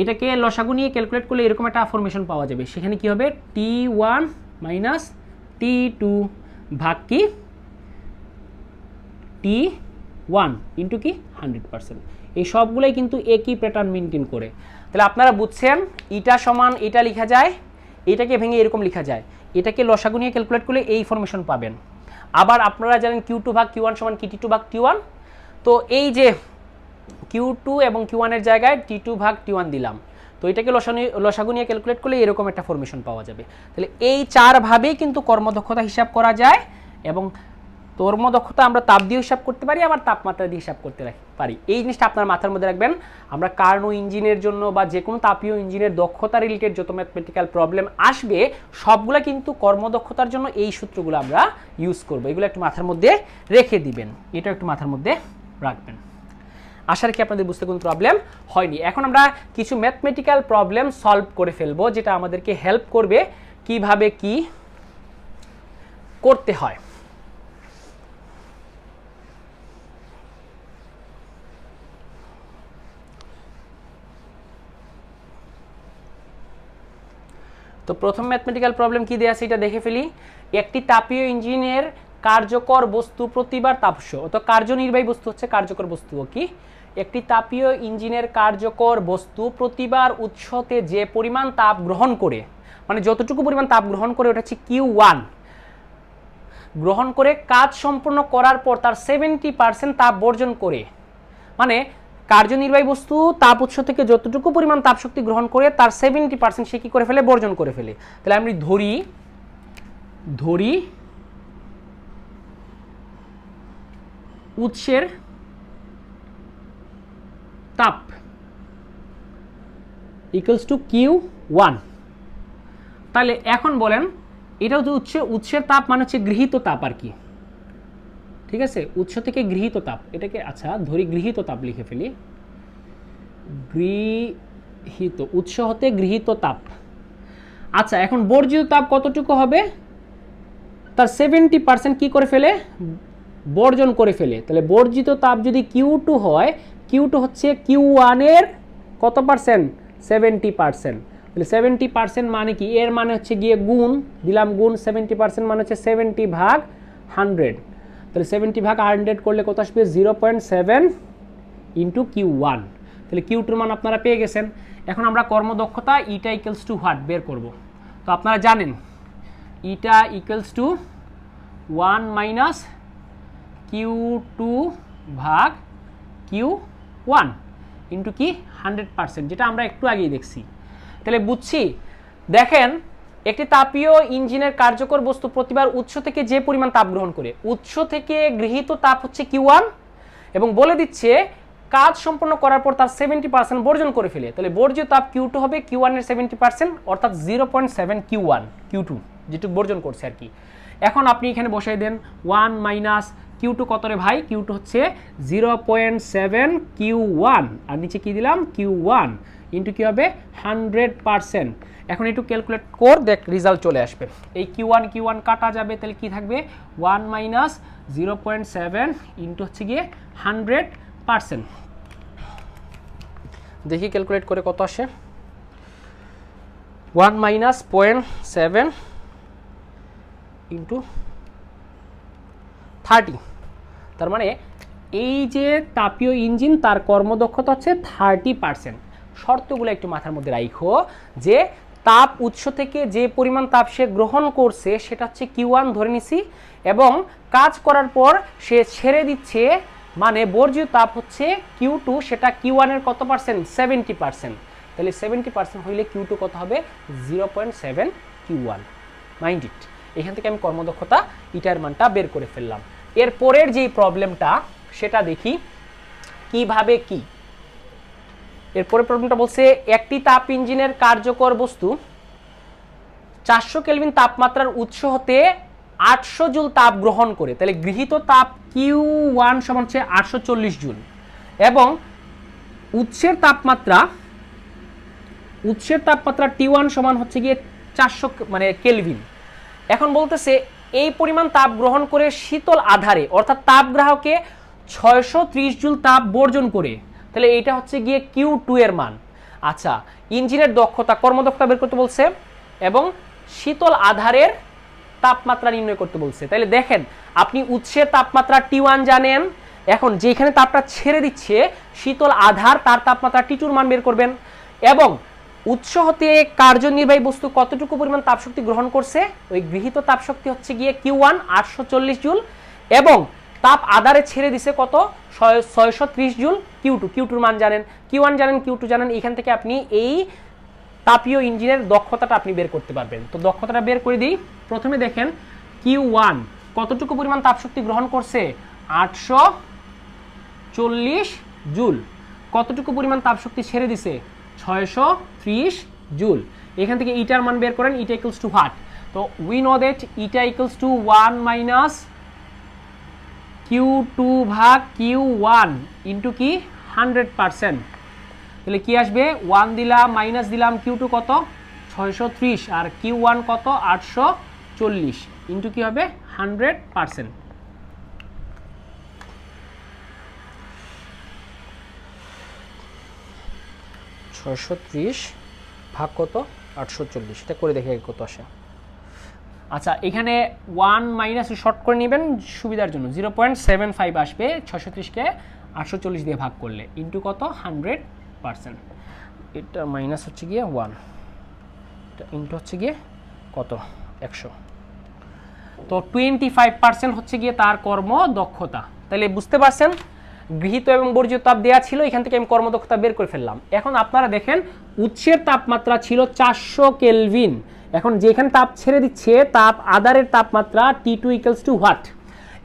এটাকে লসাগু নিয়ে ক্যালকুলেট করলে এরকম একটা ফরমেশন পাওয়া যাবে। সেখানে কি হবে, T1 মাইনাস T2 ভাগ কি T1 ইন্টু কি 100%। এই সবগুলোই কিন্তু একই প্যাটার্ন মেনটেন করে। তাহলে আপনারা বুঝছেন, এটা সমান এটা লেখা যায়, এটাকে ভেঙে এরকম লেখা যায়। এটাকে লসাগু নিয়ে ক্যালকুলেট করলে এই ফরমেশন পাবেন। আবার আপনারা জানেন Q2 ভাগ Q1 সমান কি T2 ভাগ T1। তো এই যে Q2 এবং Q1 এর জায়গায় T2 ভাগ T1 দিলাম, তো এটাকে লসাগু নিয়ে ক্যালকুলেট করলে এরকম একটা ফরমেশন পাওয়া যাবে। তাহলে এই চারভাবেই কিন্তু কর্মদক্ষতা হিসাব করা যায়, এবং কর্মদক্ষতা আমরা তাপ দিয়ে হিসাব করতে পারি, আবার তাপমাত্রা দিয়ে হিসাব করতে পারি। এই জিনিসটা আপনার মাথার মধ্যে রাখবেন। আমরা কার্নো ইঞ্জিনের জন্য বা যে কোনো তাপীয় ইঞ্জিনের দক্ষতা রিলেটেড যত ম্যাথমেটিক্যাল প্রবলেম আসবে সবগুলো কিন্তু কর্মদক্ষতার জন্য এই সূত্রগুলো আমরা ইউজ করব। এগুলো একটু মাথার মধ্যে রেখে দিবেন, এটা একটু মাথার মধ্যে রাখবেন। আশা রাখি আপনাদের বুঝতে কোনো প্রবলেম হয়নি। এখন আমরা কিছু ম্যাথমেটিক্যাল প্রবলেম সলভ করে ফেলবো, যেটা আমাদেরকে হেল্প করবে কিভাবে কি করতে হয়। তো প্রথম ম্যাথমেটিক্যাল প্রবলেম কি দেয়া আছে এটা দেখে ফেলি। একটি তাপীয় ইঞ্জিনের কার্যকর বস্তু প্রতিবার তাপস্য, তো কার্যনির্বাহী বস্তু হচ্ছে কার্যকর বস্তু কি, একটি তাপীয় ইঞ্জিনের কার্যকর বস্তু প্রতিবার উৎসতে যে পরিমাণ তাপ গ্রহণ করে, মানে যতটুকু পরিমাণ তাপ গ্রহণ করে ওটা হচ্ছে Q1, গ্রহণ করে কাজ সম্পন্ন করার পর তার 70% তাপ বর্জন করে, মানে কার্যনির্বাহী বস্তু তাপ উৎস থেকে যতটুকু পরিমাণ তাপ শক্তি গ্রহণ করে তার 70% সে কি করে ফেলে, বর্জন করে ফেলে। তাহলে আমি ধরি উৎসের তাপ ইকুয়ালস টু Q1। তাহলে এখন বলেন, এটা হচ্ছে উৎসের তাপ মানে হচ্ছে গৃহীত তাপ আর কি, ঠিক আছে, উৎস থেকে গৃহীত তাপ। এটাকে আচ্ছা ধরি গৃহীত তাপ লিখে ফেলি, গৃহীত, উৎস হতে গৃহীত তাপ। আচ্ছা এখন বর্জিত তাপ কতটুকু হবে, তার 70% কি করে ফেলে, বর্জন করে ফেলে। তাহলে বর্জিত তাপ যদি Q2 হয়, Q2 হচ্ছে Q1 এর কত পার্সেন্ট, 70%। তাহলে 70% মানে কি, এর মানে হচ্ছে গিয়ে গুণ দিলাম, গুণ 70% মানে হচ্ছে 70 ভাগ 100। তাহলে 70 ভাগ 100 করলে কত আসবে, 0.7 ইন্টু Q1। তাহলে Q2 মান আপনারা পেয়ে গেছেন। এখন আমরা কর্মদক্ষতা ইটা ইকুয়ালস টু হোয়াট বের করব। তো আপনারা জানেন ইটা ইকুয়ালস টু 1 মাইনাস Q2 ভাগ Q1 ইন্টু কি 100%, যেটা আমরা একটু আগেই দেখছি। তাহলে বুঝছি, দেখেন একটি তাপীয় ইঞ্জিনের কার্যকর বস্তু প্রতিবার উৎস থেকে যে পরিমাণ তাপ গ্রহণ করে, উৎস থেকে গৃহীত তাপ হচ্ছে Q1, এবং বলে দিচ্ছে কাজ সম্পন্ন করার পর তার 70% বর্জন করে ফেলে। তাহলে বর্জিত তাপ Q2 হবে Q1 এর 70%, অর্থাৎ 0.7 Q2 যেটুকু বর্জন করছে আর কি। এখন আপনি এখানে বসাই দেন 1 মাইনাস কিউ টু কত রে ভাই, কিউ টু হচ্ছে 0.7 Q1 আর নিচে কি দিলাম Q1 ইন্টু কি হবে 100%। এখন একটু ক্যালকুলেট কর, দেখ রেজাল্ট চলে আসবে। এই Q1 কাটা যাবে, তাহলে কি থাকবে 1 মাইনাস 0.7 ইন্টু হচ্ছে গিয়ে 100%। দেখি ক্যালকুলেট করে কত আসে। 1 মাইনাস 0.7 ইন্টু 30, তার মানে এই যে তাপীয় ইঞ্জিন তার কর্মদক্ষতা হচ্ছে 30%। শর্তগুলো একটু মাথার মধ্যে রাখো যে তাপ উৎস থেকে যে পরিমাণ তাপ সে গ্রহণ করছে সেটা হচ্ছে Q1 ধরে নিছি, এবং কাজ করার পর সে ছেড়ে দিচ্ছে মানে বর্জ্য তাপ হচ্ছে Q2, সেটা Q1 এর কত পার্সেন্ট 70%। তাহলে 70% হইলে Q2 কত হবে 0.7 Q1। মাইন্ড ইট, এখান থেকে আমি কর্মদক্ষতা ইটার মানটা বের করে ফেললাম। এর পরের যে প্রবলেমটা সেটা দেখি কিভাবে কি। এরপরে প্রবলেমটা বলছে একটি তাপ ইঞ্জিনের কার্যকর বস্তু 400 কেলভিন তাপমাত্রার উৎস হতে 800 জুল তাপ গ্রহণ করে, তাহলে গৃহীত তাপ Q1 সমান হচ্ছে 840 জুল, এবং উৎসের তাপমাত্রা T1 সমান হচ্ছে গিয়ে 400 মানে কেলভিন। এখন বলতেছে এই পরিমাণ তাপ গ্রহণ করে শীতল আধারে অর্থাৎ তাপগ্রাহকে 630 জুল তাপ বর্জন করে, তাহলে এইটা হচ্ছে গিয়ে Q2 এর মান। আচ্ছা, ইঞ্জিনের দক্ষতা কর্মদক্ষতা বের করতে বলছে এবং শীতল আধারের তাপমাত্রা নির্ণয় করতে বলছে। তাহলে দেখেন আপনি উৎসের তাপমাত্রা T1 জানেন, এখন যেখানে তাপটা ছেড়ে দিচ্ছে শীতল আধার তার তাপমাত্রা T2 এর মান বের করবেন, এবং উৎস হতে কার্যনির্বাহী বস্তু কতটুকু পরিমাণ তাপশক্তি গ্রহণ করছে, ওই গৃহীত তাপশক্তি হচ্ছে গিয়ে Q1 840 জুল, এবং তাপ আধারে ছেড়ে দিছে কত 630 জুল Q2 মান জানেন, Q1 জানেন, Q2 জানেন। এখান থেকে আপনি এই তাপীয় ইঞ্জিনের দক্ষতাটা আপনি বের করতে পারবেন। তো দক্ষতাটা বের করে দিই। প্রথমে দেখেন Q1 কতটুকু পরিমাণ তাপশক্তি গ্রহণ করছে 840 জুল, কতটুকু পরিমাণ তাপশক্তি ছেড়ে দিছে 630 জুল। এখান থেকে ইটার মান বের করেন, ইটা ইকুয়ালস টু হোয়াট, তো we know that eta equals to 1 minus Q2 ভাগ Q1 ইন্টু কি 100%। তাহলে কি আসবে 1 দিলাম মাইনাস দিলাম Q2 কত 630 আর Q1 কত 840 ইন্টু কি হবে 100%। 630 ভাগ কত 840, এটা করে দেখে কত আসে। আচ্ছা, এখানে 1 মাইনাস শর্ট করে নেবেন সুবিধার জন্য, 0.75 আসবে 630কে 840 দিয়ে ভাগ করলে, ইন্টু কত 100%। এটা মাইনাস হচ্ছে গিয়ে 1, এটা ইন্টু হচ্ছে গিয়ে কত 100, তো 25% হচ্ছে গিয়ে তার কর্মদক্ষতা। তাহলে বুঝতে পারছেন গৃহীত এবং বর্জিত তাপ দেওয়া ছিল, এখান থেকে আমি কর্মদক্ষতা বের করে ফেললাম। এখন আপনারা দেখেন উৎসের তাপমাত্রা ছিল 400 কেলভিন, এখন যেখানে তাপ ছেড়ে দিচ্ছে তাপ আধারের তাপমাত্রা T2 ইকুয়ালস টু হোয়াট।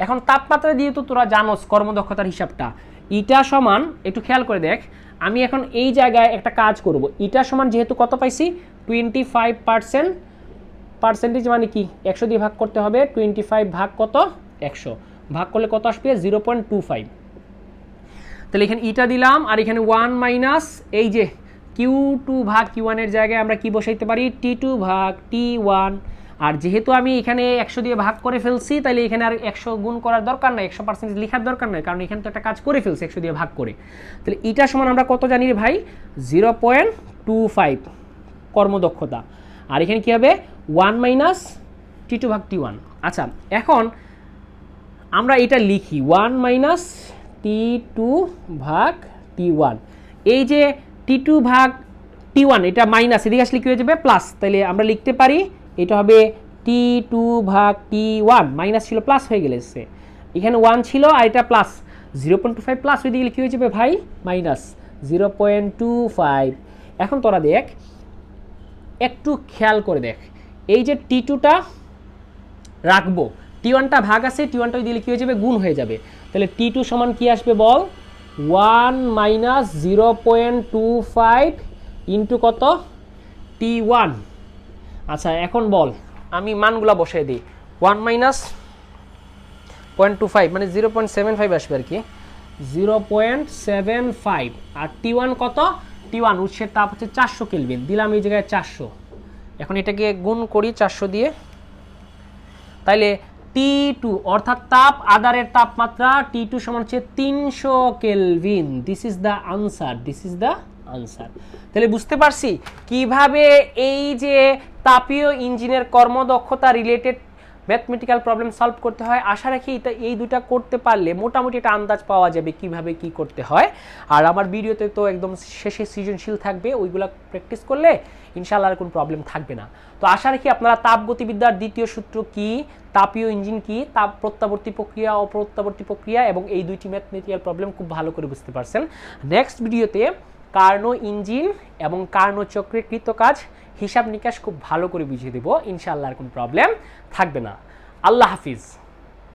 এখন তাপমাত্রা দিয়ে তো তোরা জানোস কর্মদক্ষতার হিসাবটা, ইটা সমান একটু খেয়াল করে দেখ, আমি এখন এই জায়গায় একটা কাজ করব। ইটা সমান যেহেতু কত পাইছি 25%, পার্সেন্টেজ মানে কি 100 দিয়ে ভাগ করতে হবে, 25 ভাগ কত 100 ভাগ করলে কত আসবে 0.25। তাহলে এখানে ইটা দিলাম আর এখানে 1 মাইনাস এই যে Q2 ভাগ Q1 এর জায়গায় আমরা কি বসাইতে পারি T2 ভাগ T1, আর যেহেতু আমি এখানে 100 দিয়ে ভাগ করে ফেলছি তাহলে এখানে আর 100 গুণ করার দরকার নাই, 100% লেখার দরকার নাই, কারণ এখানে তো একটা কাজ করে ফেলছি 100 দিয়ে ভাগ করে। তাহলে ইটা সমান আমরা কত জানি রে ভাই 0.25 কর্মদক্ষতা, আর এখানে কি হবে 1 মাইনাস T2 ভাগ T1। আচ্ছা, এখন আমরা এটা লিখি 1 মাইনাস T2 ভাগ T1, এই যে T2 ভাগ T1 এটা মাইনাস, এদিকে আসলে কি হয়ে যাবে প্লাস, তাহলে আমরা লিখতে পারি এটা হবে T2 ভাগ T1, মাইনাস ছিল প্লাস হয়ে গেছে, এখানে 1 ছিল আর এটা প্লাস 0.25 প্লাস হয়ে গেলে কি হয়ে যাবে ভাই মাইনাস 0.25। এখন তোরা দেখ একটু খেয়াল করে দেখ, এই যে T2টা রাখবো, T1টা ভাগ আছে, T1টা দিলে কি হয়ে যাবে গুণ হয়ে যাবে, তাহলে T2 সমান কি আসবে বল 1 মাইনাস 0.25 ইন্টু কত T1। আচ্ছা, এখন বল আমি মানগুলা বসাই দিই, 1 মাইনাস 0.25 মানে 0.75 আসবে আর কি, 0.75। আর T1 কত? T1 উৎসের তাপ হচ্ছে 400 কেলভিন, দিলাম এই জায়গায় 400। এখন এটাকে গুণ করি 400 দিয়ে, তাইলে T2 অর্থাৎ তাপ আধারের তাপমাত্রা T2 সমান হচ্ছে 300 kelvin. This is the answer, this is the answer. তাহলে বুঝতে পারছি কিভাবে এই যে তাপীয় ইঞ্জিনের কর্মদক্ষতা রিলেটেড ম্যাথমেটিক্যাল প্রবলেম সলভ করতে হয়। আশা রাখি এই দুটা করতে পারলে মোটামুটি একটা আন্দাজ পাওয়া যাবে কিভাবে কি করতে হয়। আর আমার ভিডিওতে তো একদম শেষে সৃজনশীল থাকবে, ওইগুলো প্র্যাকটিস করলে ইনশাআল্লাহ আর কোনো প্রবলেম থাকবে না। তো আশা রাখি আপনারা তাপগতিবিদ্যার দ্বিতীয় সূত্র কি, তাপীয় ইঞ্জিন কি, তাপ প্রত্যাবর্তী প্রক্রিয়া, অপ্রত্যাবর্তী প্রক্রিয়া এবং এই দুইটি ম্যাথমেটিক্যাল প্রবলেম খুব ভালো করে বুঝতে পারছেন। নেক্সট ভিডিওতে কার্নো ইঞ্জিন এবং কার্নো চক্রের কৃতকাজ হিসাব নিকাশ খুব ভালো করে বুঝিয়ে দেবো। ইনশাআল্লাহ আর কোনো প্রবলেম থাকবে না। আল্লাহ হাফিজ।